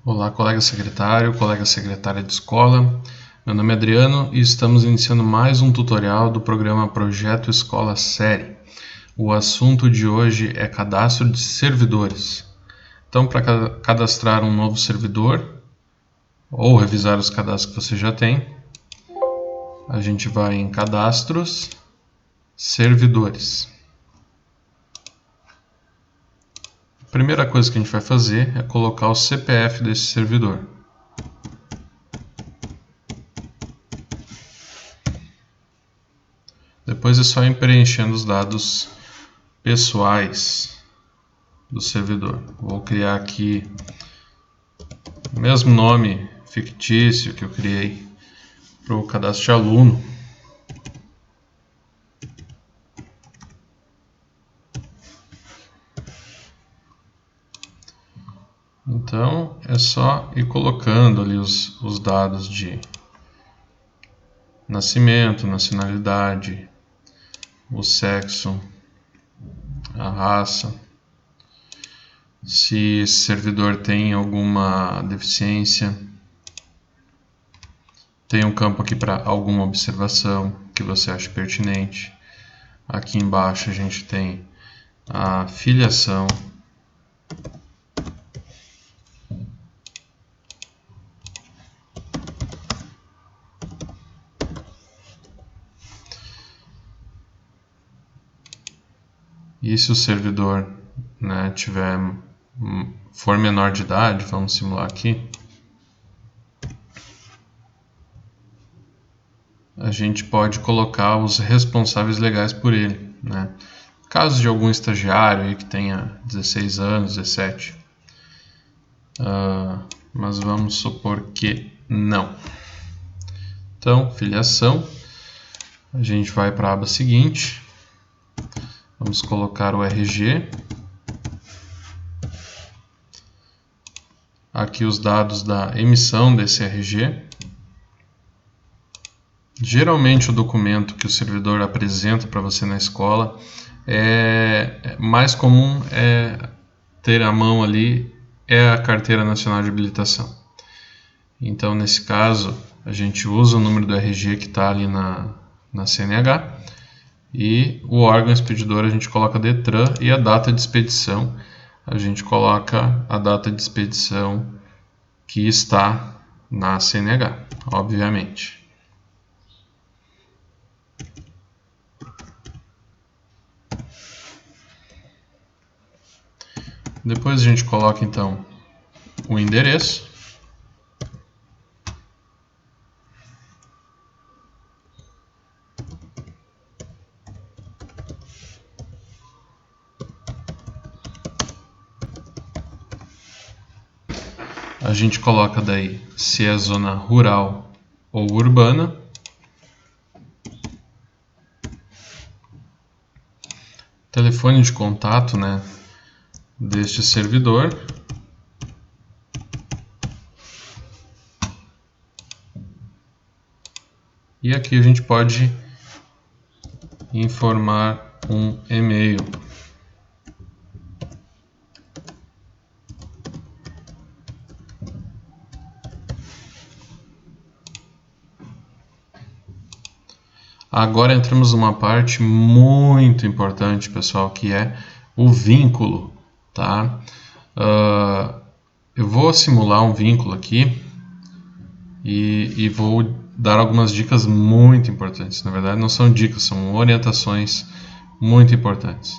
Olá, colega secretário, colega secretária de escola. Meu nome é Adriano e estamos iniciando mais um tutorial do programa Projeto Escola Série. O assunto de hoje é cadastro de servidores. Então, para cadastrar um novo servidor ou revisar os cadastros que você já tem, a gente vai em Cadastros, Servidores. A primeira coisa que a gente vai fazer é colocar o CPF desse servidor. Depois é só ir preenchendo os dados pessoais do servidor. Vou criar aqui o mesmo nome fictício que eu criei para o cadastro de aluno. Então é só ir colocando ali os dados de nascimento, nacionalidade, o sexo, a raça, se esse servidor tem alguma deficiência. Tem um campo aqui para alguma observação que você acha pertinente. Aqui embaixo a gente tem a filiação. E se o servidor, for menor de idade, vamos simular aqui, a gente pode colocar os responsáveis legais por ele, Caso de algum estagiário aí que tenha 16 anos, 17, mas vamos supor que não. Então, filiação, a gente vai para a aba seguinte, vamos colocar o RG, aqui os dados da emissão desse RG. Geralmente o documento que o servidor apresenta para você na escola mais comum ter à mão ali a Carteira Nacional de Habilitação. Então, nesse caso, a gente usa o número do RG que está ali na CNH e o órgão expedidor a gente coloca DETRAN e a data de expedição a gente coloca a data de expedição que está na CNH, obviamente. Depois a gente coloca então o endereço. A gente coloca daí se é zona rural ou urbana. Telefone de contato, deste servidor. E aqui a gente pode informar um e-mail. Agora entramos numa parte muito importante, pessoal, que é o vínculo, tá? Eu vou simular um vínculo aqui e vou dar algumas dicas muito importantes. Na verdade, não são dicas, são orientações muito importantes.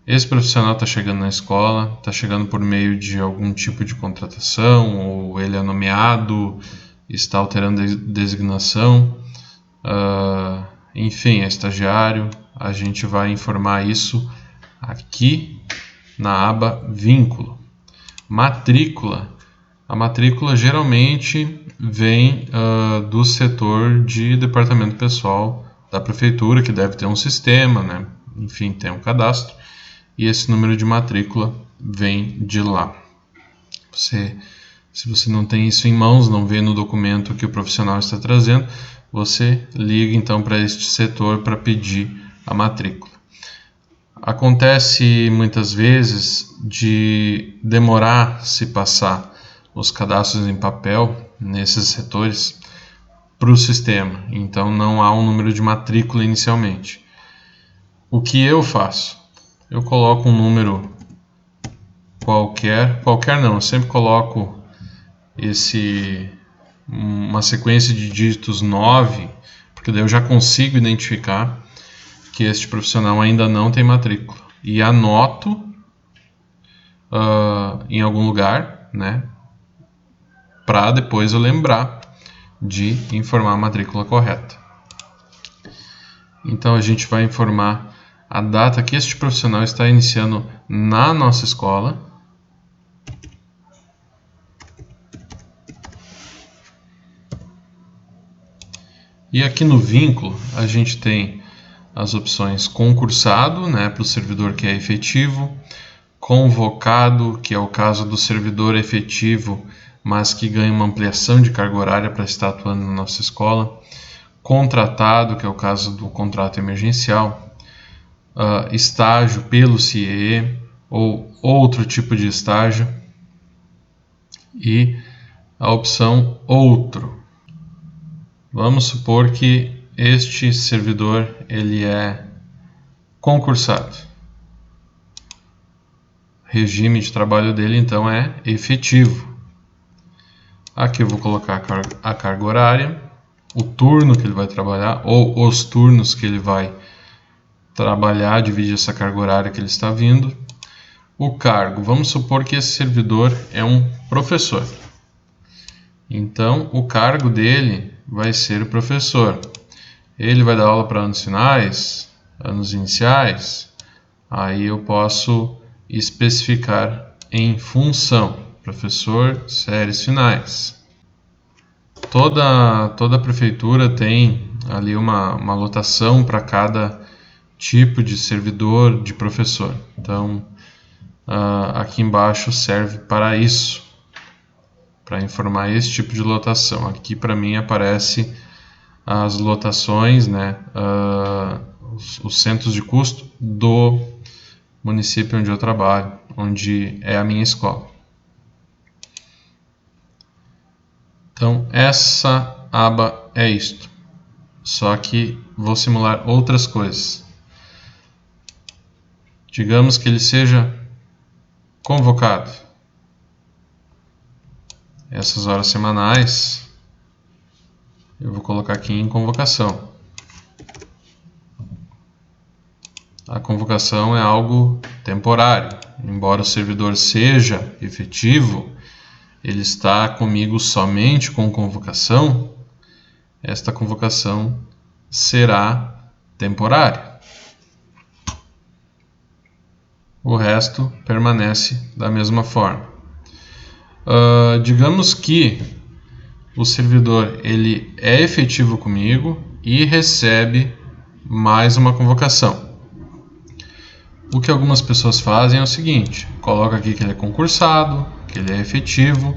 Esse profissional está chegando na escola, está chegando por meio de algum tipo de contratação, ou ele é nomeado, está alterando a designação. Enfim, é estagiário. A gente vai informar isso aqui na aba vínculo. Matrícula. A matrícula geralmente vem do setor de departamento pessoal da prefeitura, que deve ter um sistema, enfim, tem um cadastro, e esse número de matrícula vem de lá. Se você não tem isso em mãos, não vê no documento que o profissional está trazendo, você liga então para este setor para pedir a matrícula. Acontece muitas vezes de demorar se passar os cadastros em papel nesses setores para o sistema. Então não há um número de matrícula inicialmente. O que eu faço? Eu coloco um número qualquer não, eu sempre coloco uma sequência de dígitos 9, porque daí eu já consigo identificar que este profissional ainda não tem matrícula. E anoto em algum lugar, né, para depois eu lembrar de informar a matrícula correta. Então a gente vai informar a data que este profissional está iniciando na nossa escola. E aqui no vínculo a gente tem as opções concursado, né, para o servidor que é efetivo, convocado, que é o caso do servidor efetivo, mas que ganha uma ampliação de carga horária para estar atuando na nossa escola, contratado, que é o caso do contrato emergencial, estágio pelo CIEE ou outro tipo de estágio, e a opção outro. Vamos supor que este servidor ele é concursado. Regime de trabalho dele então é efetivo. Aqui eu vou colocar a carga horária, o turno que ele vai trabalhar ou os turnos que ele vai trabalhar, divide essa carga horária que ele está vindo. O cargo, vamos supor que esse servidor é um professor. Então o cargo dele vai ser o professor. Ele vai dar aula para anos finais, anos iniciais. Aí eu posso especificar em função, professor, séries finais. Toda prefeitura tem ali uma lotação para cada tipo de servidor, de professor. Então, aqui embaixo serve para isso, para informar esse tipo de lotação. Aqui para mim aparece as lotações, né, os centros de custo do município onde eu trabalho, onde é a minha escola. Então essa aba é isto, só que vou simular outras coisas. Digamos que ele seja convocado. Essas horas semanais eu vou colocar aqui em convocação. A convocação é algo temporário. Embora o servidor seja efetivo, ele está comigo somente com convocação, esta convocação será temporária. O resto permanece da mesma forma. Digamos que o servidor ele é efetivo comigo e recebe mais uma convocação. O que algumas pessoas fazem é o seguinte: coloca aqui que ele é concursado, que ele é efetivo,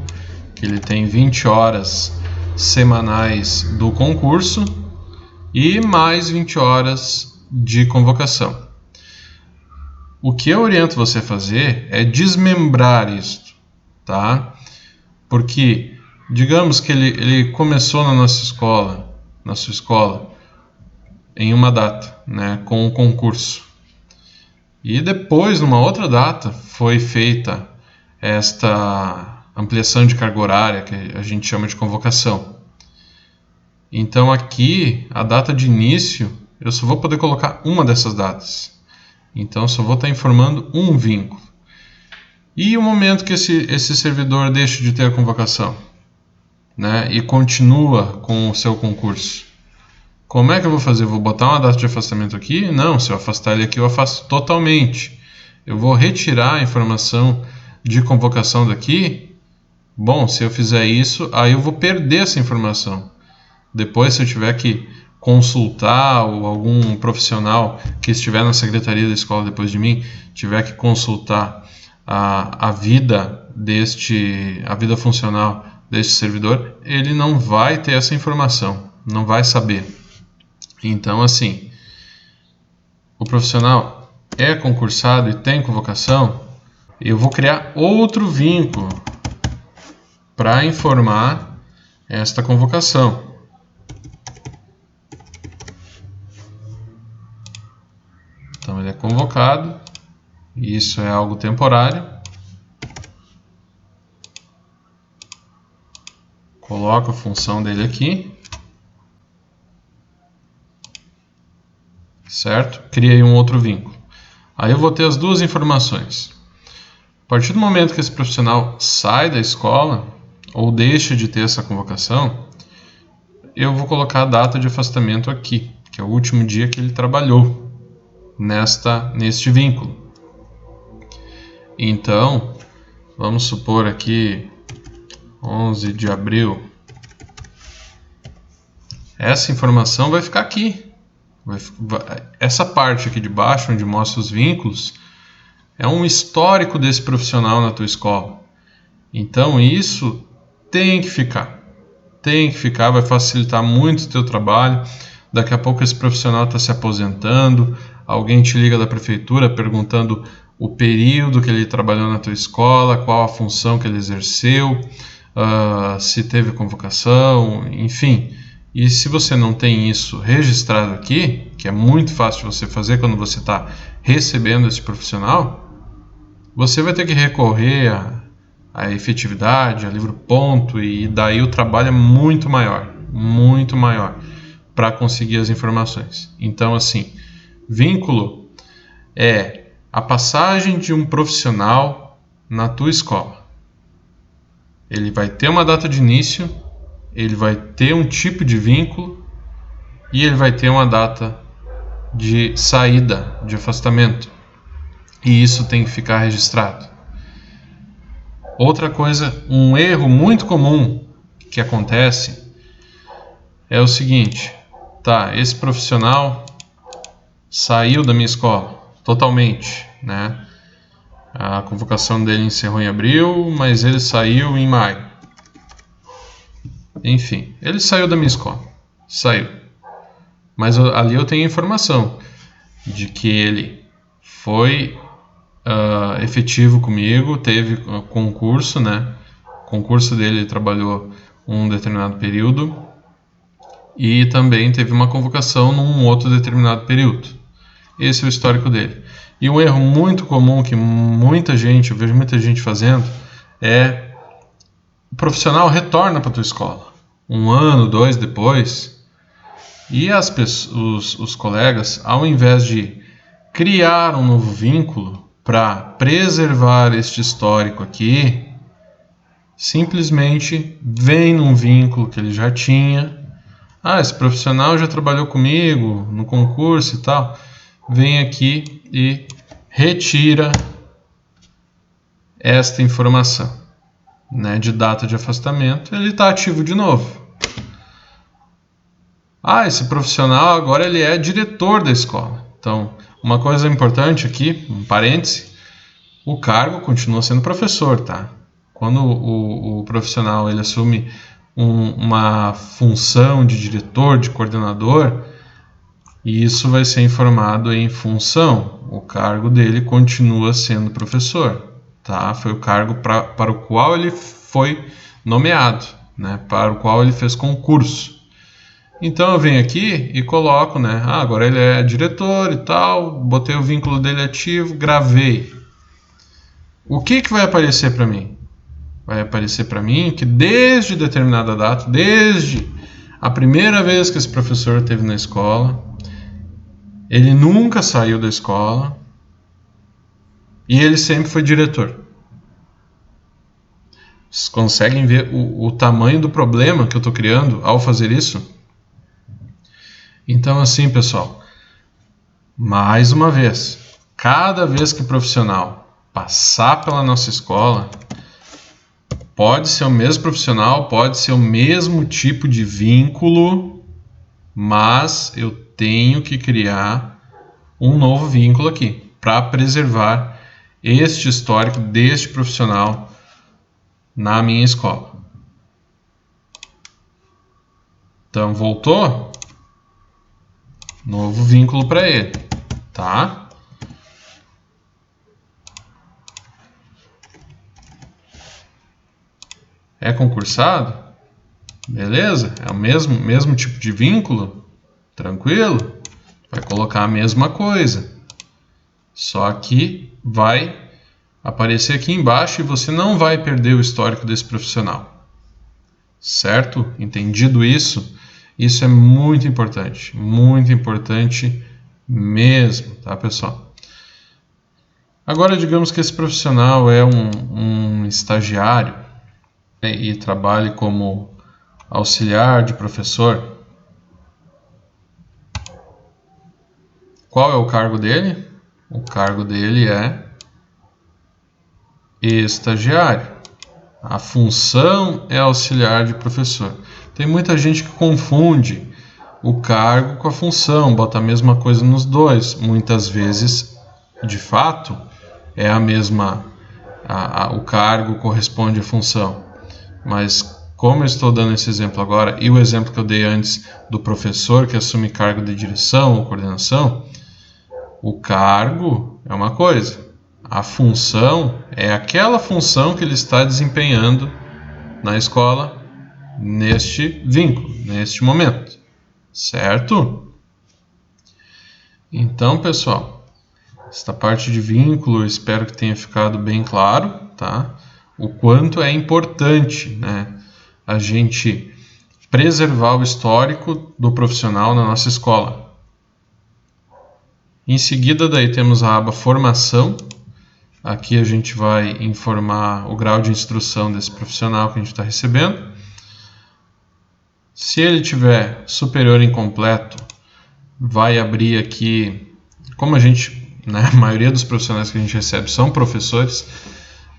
que ele tem 20 horas semanais do concurso e mais 20 horas de convocação. O que eu oriento você a fazer é desmembrar isto, tá? Porque digamos que ele começou na sua escola, em uma data, né, com o concurso. E depois, numa outra data, foi feita esta ampliação de carga horária, que a gente chama de convocação. Então aqui, a data de início, eu só vou poder colocar uma dessas datas. Então só vou estar informando um vínculo. E o momento que esse servidor deixa de ter a convocação, né, e continua com o seu concurso? Como é que eu vou fazer? Vou botar uma data de afastamento aqui? Não, se eu afastar ele aqui, eu afasto totalmente. Eu vou retirar a informação de convocação daqui? Bom, se eu fizer isso, aí eu vou perder essa informação. Depois, se eu tiver que consultar ou algum profissional que estiver na secretaria da escola depois de mim, tiver que consultar a vida funcional deste servidor, ele não vai ter essa informação, não vai saber. Então, assim, o profissional é concursado e tem convocação, eu vou criar outro vínculo para informar esta convocação. Então ele é convocado, e isso é algo temporário. Coloco a função dele aqui. Certo? Criei um outro vínculo. Aí eu vou ter as duas informações. A partir do momento que esse profissional sai da escola, ou deixa de ter essa convocação, eu vou colocar a data de afastamento aqui, que é o último dia que ele trabalhou neste vínculo. Então, vamos supor aqui 11 de abril. Essa informação vai ficar aqui. Essa parte aqui de baixo, onde mostra os vínculos, é um histórico desse profissional na tua escola. Então isso tem que ficar. Tem que ficar, vai facilitar muito o teu trabalho. Daqui a pouco esse profissional está se aposentando, alguém te liga da prefeitura perguntando o período que ele trabalhou na tua escola, qual a função que ele exerceu, se teve convocação, enfim. E se você não tem isso registrado aqui, que é muito fácil de você fazer quando você está recebendo esse profissional, você vai ter que recorrer à efetividade, a livro-ponto, e daí o trabalho é muito maior para conseguir as informações. Então, assim, vínculo é a passagem de um profissional na tua escola. Ele vai ter uma data de início, ele vai ter um tipo de vínculo e ele vai ter uma data de saída, de afastamento. E isso tem que ficar registrado. Outra coisa, um erro muito comum que acontece é o seguinte: tá, esse profissional saiu da minha escola totalmente, né? A convocação dele encerrou em abril, mas ele saiu em maio. Enfim, ele saiu da minha escola. Saiu. Mas ali eu tenho informação de que ele foi efetivo comigo, teve concurso, né? O concurso dele, ele trabalhou um determinado período e também teve uma convocação num outro determinado período. Esse é o histórico dele. E um erro muito comum que eu vejo muita gente fazendo, é o profissional retorna para a tua escola 1 ano, 2 depois, e os colegas, ao invés de criar um novo vínculo para preservar este histórico aqui, simplesmente vem num vínculo que ele já tinha. Esse profissional já trabalhou comigo no concurso e tal. Vem aqui e retira esta informação, né, de data de afastamento. Ele está ativo de novo. Esse profissional agora ele é diretor da escola. Então, uma coisa importante aqui, um parêntese, o cargo continua sendo professor, tá? Quando o profissional ele assume uma função de diretor, de coordenador, isso vai ser informado em função. O cargo dele continua sendo professor, tá? Foi o cargo para o qual ele foi nomeado, né? Para o qual ele fez concurso. Então eu venho aqui e coloco, né? Agora ele é diretor e tal, botei o vínculo dele ativo, gravei. O que vai aparecer para mim? Vai aparecer para mim que desde determinada data, desde a primeira vez que esse professor esteve na escola, ele nunca saiu da escola e ele sempre foi diretor. Vocês conseguem ver o tamanho do problema que eu estou criando ao fazer isso? Então, assim, pessoal, mais uma vez, cada vez que o profissional passar pela nossa escola, pode ser o mesmo profissional, pode ser o mesmo tipo de vínculo, mas eu tenho que criar um novo vínculo aqui para preservar este histórico deste profissional na minha escola. Então, voltou? Novo vínculo para ele, tá? É concursado? Beleza? É o mesmo tipo de vínculo? Tranquilo? Vai colocar a mesma coisa. Só que vai aparecer aqui embaixo e você não vai perder o histórico desse profissional. Certo? Entendido isso? Isso é muito importante mesmo, tá, pessoal? Agora, digamos que esse profissional é um estagiário, né, e trabalhe como auxiliar de professor. Qual é o cargo dele? O cargo dele é estagiário. A função é auxiliar de professor. Tem muita gente que confunde o cargo com a função, bota a mesma coisa nos dois. Muitas vezes, de fato, é a mesma. O cargo corresponde à função. Mas como eu estou dando esse exemplo agora, e o exemplo que eu dei antes do professor que assume cargo de direção ou coordenação, o cargo é uma coisa, a função é aquela função que ele está desempenhando na escola neste vínculo, neste momento, certo? Então, pessoal, esta parte de vínculo, espero que tenha ficado bem claro, tá? O quanto é importante, né, a gente preservar o histórico do profissional na nossa escola. Em seguida, daí temos a aba Formação. Aqui a gente vai informar o grau de instrução desse profissional que a gente está recebendo. Se ele tiver superior incompleto, vai abrir aqui, como a gente, né, a maioria dos profissionais que a gente recebe são professores,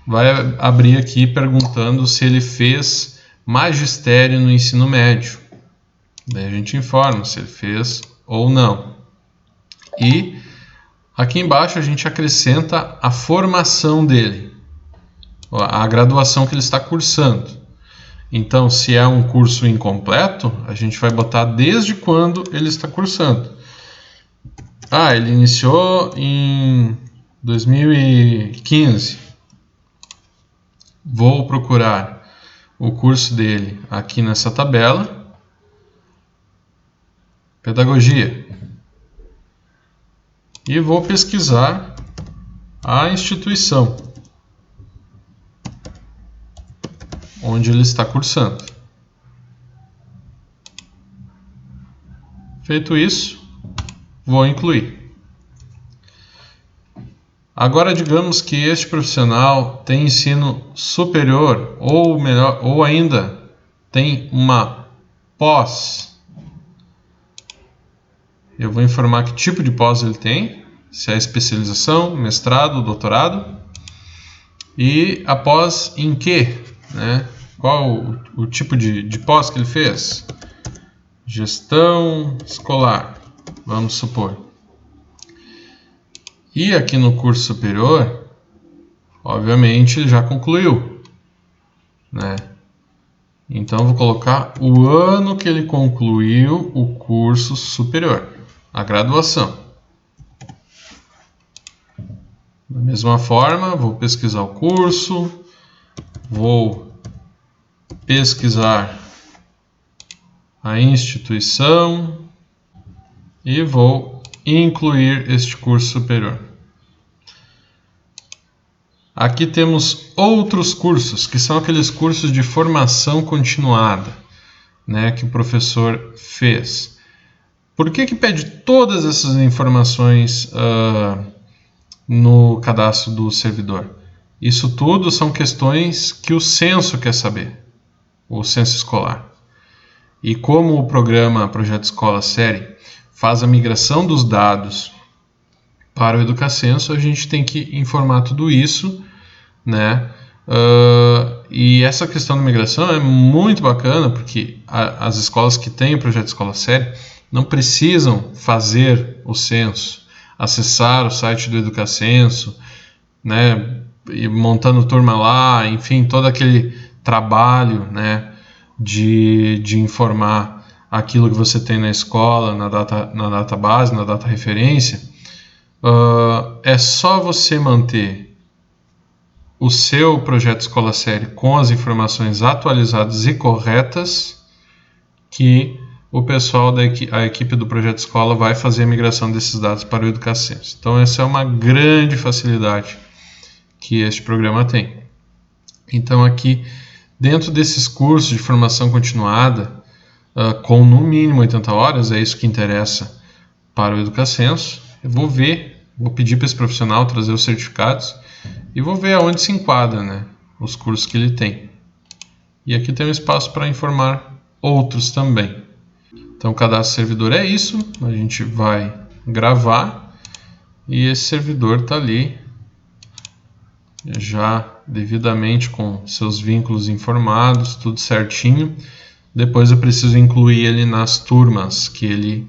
vai abrir aqui perguntando se ele fez magistério no ensino médio. Daí a gente informa se ele fez ou não. E aqui embaixo a gente acrescenta a formação dele, a graduação que ele está cursando. Então, se é um curso incompleto, a gente vai botar desde quando ele está cursando. Ele iniciou em 2015. Vou procurar o curso dele aqui nessa tabela. Pedagogia. E vou pesquisar a instituição onde ele está cursando. Feito isso, vou incluir. Agora, digamos que este profissional tem ensino superior ou melhor, ou ainda tem uma pós. Eu vou informar que tipo de pós ele tem, se é especialização, mestrado, doutorado, e a pós em quê, né? Qual o tipo de pós que ele fez? Gestão escolar, vamos supor. E aqui no curso superior, obviamente ele já concluiu, né? Então vou colocar o ano que ele concluiu o curso superior, a graduação. Da mesma forma, vou pesquisar o curso, vou pesquisar a instituição e vou incluir este curso superior. Aqui temos outros cursos, que são aqueles cursos de formação continuada, né, que o professor fez. Por que pede todas essas informações no cadastro do servidor? Isso tudo são questões que o censo quer saber, o censo escolar. E como o programa Projeto Escola Série faz a migração dos dados para o Educacenso, a gente tem que informar tudo isso, né? E essa questão da migração é muito bacana, porque as escolas que têm o Projeto Escola Série não precisam fazer o censo, acessar o site do Educacenso, né? E montando turma lá, enfim, todo aquele trabalho, né, de informar aquilo que você tem na escola, na database, na data referência. É só você manter o seu projeto Escola Série com as informações atualizadas e corretas, que o pessoal a equipe do Projeto Escola vai fazer a migração desses dados para o EducaSenso. Então essa é uma grande facilidade que este programa tem. Então aqui, dentro desses cursos de formação continuada, com no mínimo 80 horas, é isso que interessa para o EducaSenso, eu vou pedir para esse profissional trazer os certificados e vou ver aonde se enquadra, né, os cursos que ele tem. E aqui tem um espaço para informar outros também. Então, o cadastro servidor é isso, a gente vai gravar e esse servidor está ali já devidamente com seus vínculos informados, tudo certinho. Depois eu preciso incluir ele nas turmas que ele,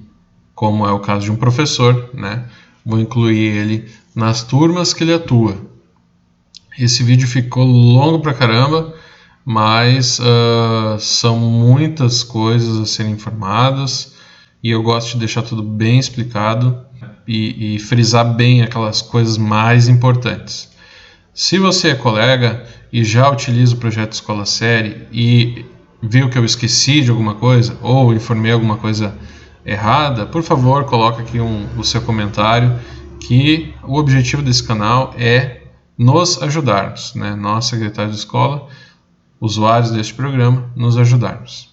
como é o caso de um professor, né, vou incluir ele nas turmas que ele atua. Esse vídeo ficou longo pra caramba, mas são muitas coisas a serem informadas e eu gosto de deixar tudo bem explicado e frisar bem aquelas coisas mais importantes. Se você é colega e já utiliza o projeto Escola Série e viu que eu esqueci de alguma coisa ou informei alguma coisa errada, por favor, coloque aqui o seu comentário, que o objetivo desse canal é nos ajudarmos, né? Nós, secretários de escola, usuários deste programa, nos ajudarmos.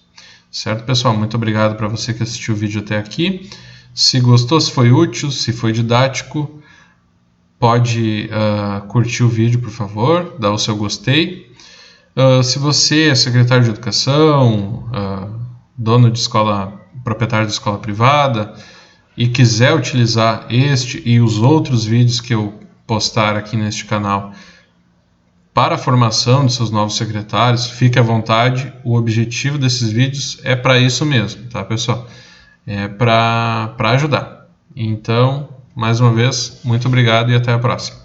Certo, pessoal? Muito obrigado para você que assistiu o vídeo até aqui. Se gostou, se foi útil, se foi didático, pode curtir o vídeo, por favor, dar o seu gostei. Se você é secretário de educação, dono de escola, proprietário de escola privada e quiser utilizar este e os outros vídeos que eu postar aqui neste canal para a formação dos seus novos secretários, fique à vontade. O objetivo desses vídeos é para isso mesmo, tá, pessoal? É para ajudar. Então, mais uma vez, muito obrigado e até a próxima.